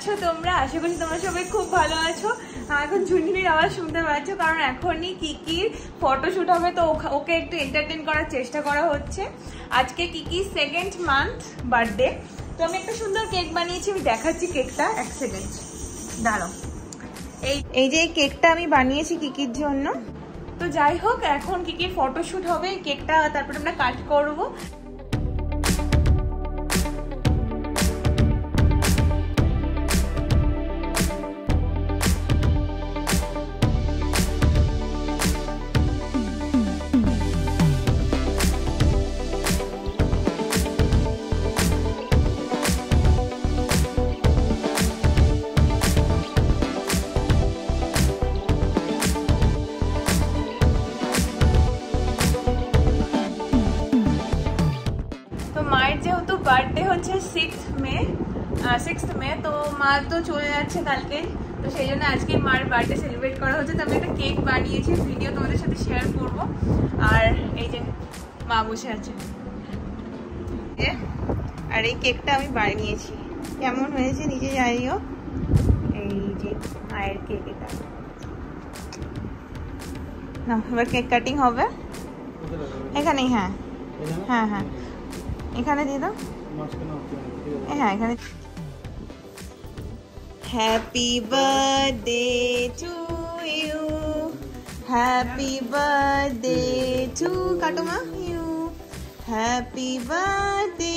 আছো তোমরা? আশা করি তোমরা সবাই খুব ভালো আছো। এখন ঝুনঝুনির আওয়াজ শুনতে পাচ্ছ, কারণ এখনই কিকির ফটোশুট হবে, তো ওকে একটু এন্টারটেইন করার চেষ্টা করা হচ্ছে। আজকে কিকির 2nd মান্থ বার্থডে। তো আমি একটা সুন্দর কেক বানিয়েছি, আমি দেখাচ্ছি কেকটা। 1 সেকেন্ড দাঁড়াও। এই যে কেকটা আমি বানিয়েছি কিকির জন্য। তো যাই হোক, এখন কিকির ফটোশুট হবে, কেকটা তারপর আমরা কাট করবো। মায়ের যেহেতু বার্থডে হচ্ছে 6th মে, তো মা তো চলে যাচ্ছে কালকে, তো সেই জন্য আজকে মার বার্থডে সেলিব্রেট করা হচ্ছে। তো আমি একটা কেক বানিয়েছি, ভিডিও তোমাদের সাথে শেয়ার করব। আর এই যে মা বসে আছে, আর এই কেকটা আমি বানিয়েছি, কেমন হয়েছে নিজে জানিও। এই যে মায়ের কেক, এটা না, এবার কেক কাটিং হবে এখানেই। হ্যাঁ হ্যাঁ হ্যাঁ, এখানে দিয়ে দাও। হ্যাঁ এখানে। Happy birthday to you, happy birthday to কাটো মা ইউ, হ্যাপি বার্থডে।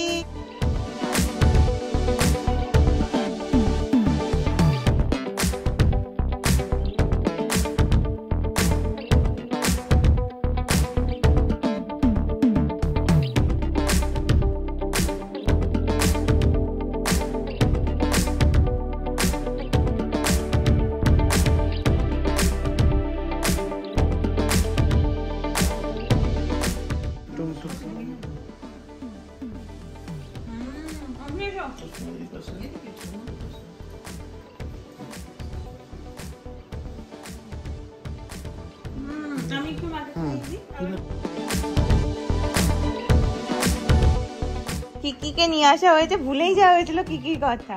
কিকিকে নিয়ে আসা হয়েছে, ভুলেই যাওয়া হয়েছিল কিকির কথা।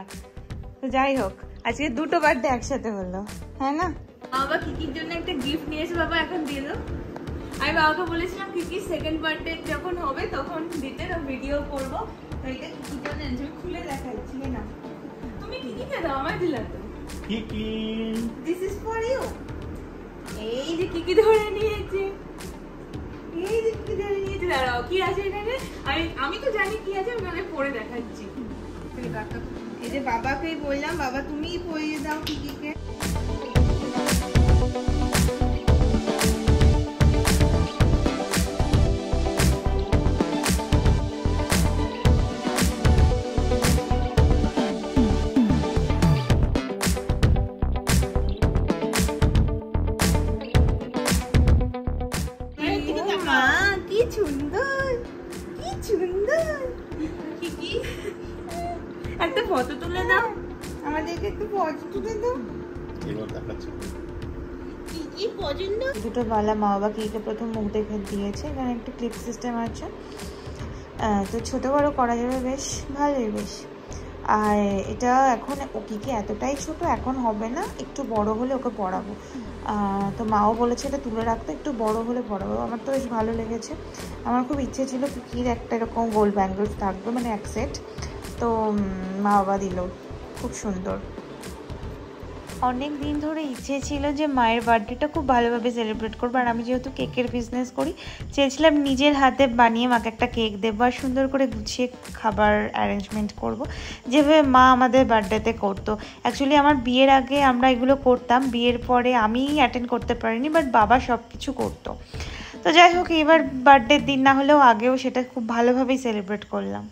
তো যাই হোক, আজকে দুটো বার্থডে একসাথে হলো, হ্যাঁ না? বাবা কিকির জন্য একটা গিফট নিয়েছে, বাবা এখন দিয়ে দাও। আমি বাবাকে বলেছিলাম কিকির 2nd বার্থডে যখন হবে তখন দিতে, তো ভিডিও করবো। তো এটা কিকির জন্য আমি খুলে দেখাচ্ছি না, তুমি কিকিকে দাও, আমার দিলা তো। কিকি, দিস ইজ ফর ইউ। এই যে কিকি ধরে নিয়েছে, এই যে কিকি ধরে নিয়েছে। দাঁড়াও, কি আছে এখানে? আমি তো জানি কি আছে, আমি পরে দেখাচ্ছি। এই যে বাবাকেই বললাম, বাবা তুমিই পরিয়ে দাও কিকিকে। কি সুন্দর, কি সুন্দর। কিকি একটা ফটো তুলে দাও, আমাদেরকে একটু ফটো তুলে দাও। কি পছন্দ? দুটো বালা মা বাবা কিকে প্রথম মুখ দেখে দিয়েছে। এখানে একটা ক্লিপ সিস্টেম আছে, তো ছোট বড় করা যাবে, বেশ ভালোই বেশ। আর এটা এখন ও কিকে এতটাই ছোট, এখন হবে না, একটু বড় হলে ওকে পড়াবো। তো মাও বলেছে এটা তুলে রাখতে, একটু বড় হলে পড়াবো। আমার তো বেশ ভালো লেগেছে। আমার খুব ইচ্ছে ছিল কিকির একটা এরকম গোল্ড ব্যাঙ্গলস থাকবে, মানে 1 সেট। তো মা বাবা দিল, খুব সুন্দর। অনেক দিন ধরে ইচ্ছে ছিল যে মায়ের বার্থডেটা খুব ভালোভাবে সেলিব্রেট করবো। আর আমি যেহেতু কেকের বিজনেস করি, চেয়েছিলাম নিজের হাতে বানিয়ে মাকে একটা কেক দেবো, আর সুন্দর করে গুছিয়ে খাবার অ্যারেঞ্জমেন্ট করব, যেভাবে মা আমাদের বার্থডেতে করতো। অ্যাকচুয়ালি আমার বিয়ের আগে আমরা এগুলো করতাম, বিয়ের পরে আমি অ্যাটেন্ড করতে পারিনি, বাট বাবা সব কিছু করতো। তো যাই হোক, এবার বার্থডের দিন না হলেও আগেও সেটা খুব ভালোভাবেই সেলিব্রেট করলাম।